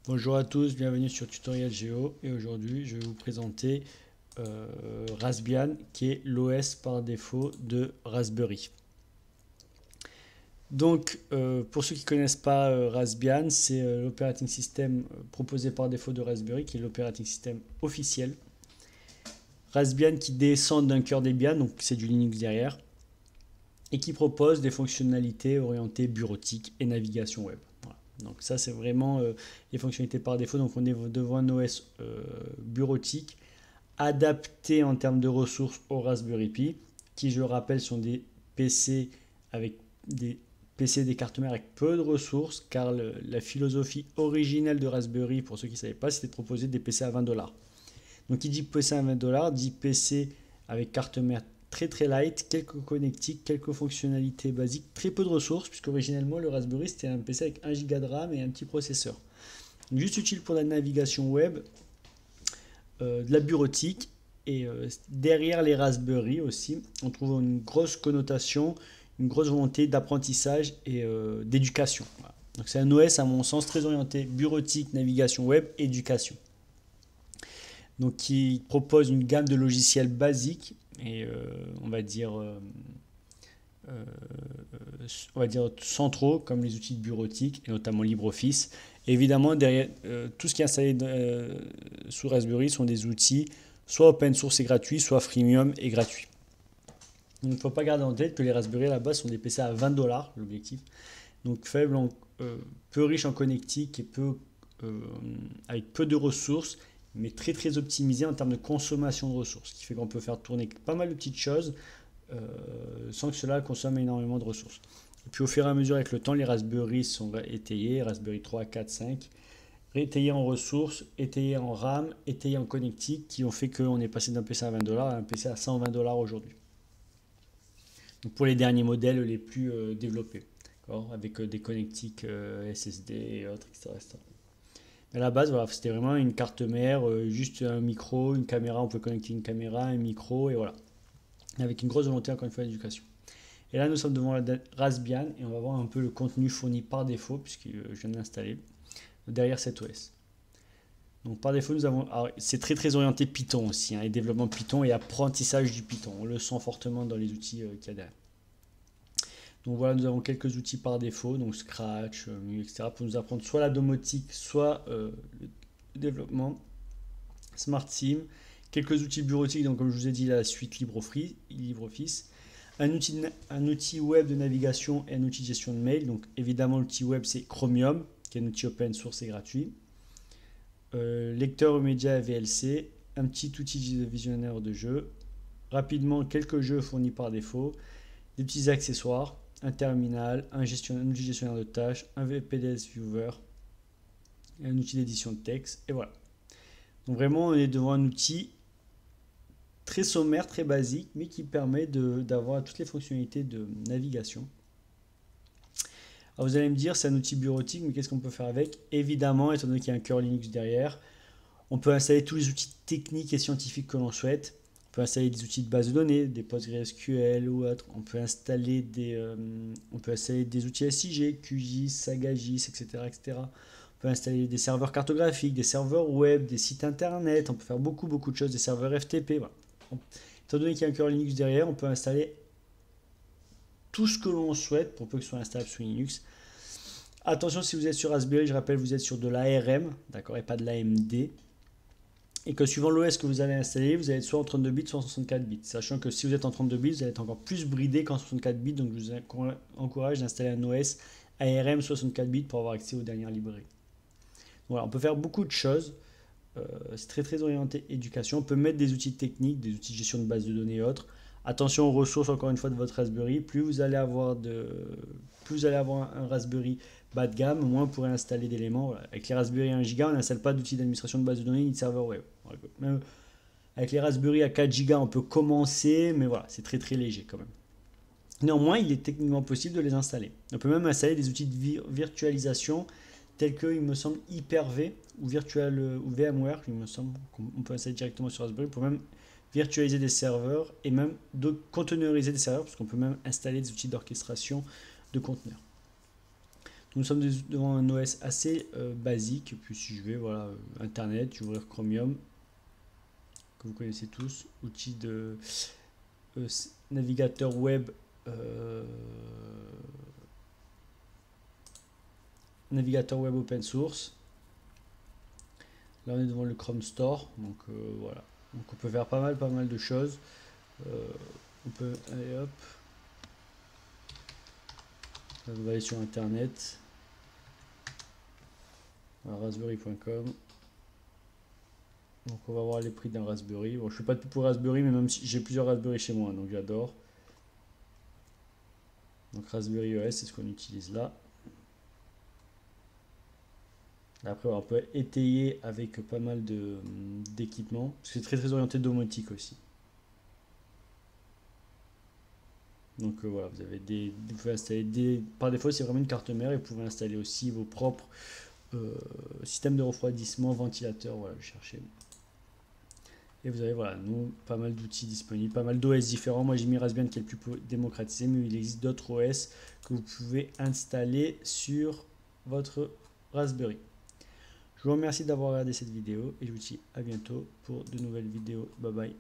Bonjour à tous, bienvenue sur Tutoriel Géo et aujourd'hui je vais vous présenter Raspbian qui est l'OS par défaut de Raspberry. Donc pour ceux qui ne connaissent pas Raspbian, c'est l'operating system proposé par défaut de Raspberry qui est l'operating system officiel. Raspbian qui descend d'un cœur Debian, donc c'est du Linux derrière, et qui propose des fonctionnalités orientées bureautique et navigation web. Voilà. Donc ça c'est vraiment les fonctionnalités par défaut. Donc on est devant un OS bureautique adapté en termes de ressources au Raspberry Pi, qui je le rappelle sont des PC avec des cartes mères avec peu de ressources, car la philosophie originelle de Raspberry, pour ceux qui ne savaient pas, c'était de proposer des PC à 20 $. Donc qui dit PC à 20 $, dit PC avec carte mère très très light, quelques connectiques, quelques fonctionnalités basiques, très peu de ressources, puisque originellement le Raspberry c'était un PC avec 1 Go de RAM et un petit processeur. Donc, juste utile pour la navigation web, de la bureautique, et derrière les Raspberry aussi, on trouve une grosse connotation, une grosse volonté d'apprentissage et d'éducation. Voilà. Donc c'est un OS à mon sens très orienté bureautique, navigation web, éducation. Donc qui propose une gamme de logiciels basiques et euh, on va dire centraux comme les outils de bureautique et notamment LibreOffice. Et évidemment, derrière, tout ce qui est installé sous Raspberry sont des outils soit open source et gratuits, soit freemium et gratuits. Donc il ne faut pas garder en tête que les Raspberry à la base sont des PC à 20 $, l'objectif. Donc faible, peu riche en connectique et euh, avec peu de ressources, mais très très optimisé en termes de consommation de ressources. Ce qui fait qu'on peut faire tourner pas mal de petites choses sans que cela consomme énormément de ressources. Et puis au fur et à mesure avec le temps, les Raspberry sont étayés, Raspberry 3, 4, 5, étayés en ressources, étayés en RAM, étayés en connectique, qui ont fait qu'on est passé d'un PC à 20 $ à un PC à 120 $ aujourd'hui. Donc pour les derniers modèles les plus développés, avec des connectiques SSD et autres, etc., etc. À la base, voilà, c'était vraiment une carte mère, juste un micro, une caméra, on peut connecter une caméra, un micro, et voilà. Avec une grosse volonté, encore une fois, d'éducation. Et là, nous sommes devant la Raspbian, et on va voir un peu le contenu fourni par défaut, puisque je viens de l'installer, derrière cet OS. Donc par défaut, nous avons, c'est très très orienté Python aussi, hein, et développement Python et apprentissage du Python. On le sent fortement dans les outils qu'il y a derrière. Donc voilà, nous avons quelques outils par défaut, donc Scratch, etc., pour nous apprendre soit la domotique, soit le développement. SmartSim, quelques outils bureautiques, donc comme je vous ai dit, la suite LibreOffice, un outil web de navigation et un outil de gestion de mail. Donc évidemment, l'outil web c'est Chromium, qui est un outil open source et gratuit. Lecteur média VLC, un petit outil de visionnaire de jeu. Rapidement, quelques jeux fournis par défaut, des petits accessoires, un terminal, un outil gestionnaire de tâches, un VPDS Viewer, un outil d'édition de texte, et voilà. Donc vraiment, on est devant un outil très sommaire, très basique, mais qui permet d'avoir toutes les fonctionnalités de navigation. Alors vous allez me dire, c'est un outil bureautique, mais qu'est-ce qu'on peut faire avec? Évidemment, étant donné qu'il y a un cœur Linux derrière, on peut installer tous les outils techniques et scientifiques que l'on souhaite. On peut installer des outils de base de données, des PostgreSQL ou autres. On peut installer des outils SIG, QGIS, SagaGIS, etc., etc. On peut installer des serveurs cartographiques, des serveurs web, des sites internet. On peut faire beaucoup, beaucoup de choses, des serveurs FTP. Voilà. Étant donné qu'il y a un cœur Linux derrière, on peut installer tout ce que l'on souhaite pour peu que ce soit installable sous Linux. Attention, si vous êtes sur Raspberry, je rappelle, vous êtes sur de l'ARM, d'accord, et pas de l'AMD. Et que suivant l'OS que vous allez installer, vous allez être soit en 32 bits, soit en 64 bits. Sachant que si vous êtes en 32 bits, vous allez être encore plus bridé qu'en 64 bits. Donc je vous encourage d'installer un OS ARM 64 bits pour avoir accès aux dernières librairies. Voilà, on peut faire beaucoup de choses. C'est très très orienté éducation. On peut mettre des outils techniques, des outils de gestion de base de données et autres. Attention aux ressources encore une fois de votre Raspberry. Plus vous allez avoir un Raspberry bas de gamme, moins vous pourrez installer d'éléments. Voilà. Avec les Raspberry 1 Go, on n'installe pas d'outils d'administration de base de données ni de serveur web. Même avec les Raspberry à 4 Go, on peut commencer, mais voilà, c'est très très léger quand même. Néanmoins, il est techniquement possible de les installer. On peut même installer des outils de virtualisation tels que, il me semble, Hyper-V ou VMware, il me semble qu'on peut installer directement sur Raspberry pour même virtualiser des serveurs et même de containeriser des serveurs, parce qu'on peut même installer des outils d'orchestration de conteneurs. Nous sommes devant un OS assez basique. Puis si je vais, voilà, Internet, je vais ouvrir Chromium, que vous connaissez tous, outil de navigateur web, open source. Là on est devant le Chrome Store, donc voilà. Donc on peut faire pas mal de choses. On peut, allez hop, là, on va aller sur Internet, raspberry.com. Donc on va voir les prix d'un Raspberry. Bon, je suis pas de pour Raspberry, mais même si j'ai plusieurs Raspberry chez moi, donc j'adore. Donc Raspberry OS, c'est ce qu'on utilise là. Après, on peut étayer avec pas mal d'équipements, parce que c'est très orienté domotique aussi. Donc voilà, vous pouvez installer par défaut, c'est vraiment une carte mère, et vous pouvez installer aussi vos propres systèmes de refroidissement, ventilateur, voilà, cherchez. Et vous avez voilà, nous, pas mal d'outils disponibles, pas mal d'OS différents. Moi j'ai mis Raspbian qui est le plus démocratisé, mais il existe d'autres OS que vous pouvez installer sur votre Raspberry. Je vous remercie d'avoir regardé cette vidéo et je vous dis à bientôt pour de nouvelles vidéos. Bye bye.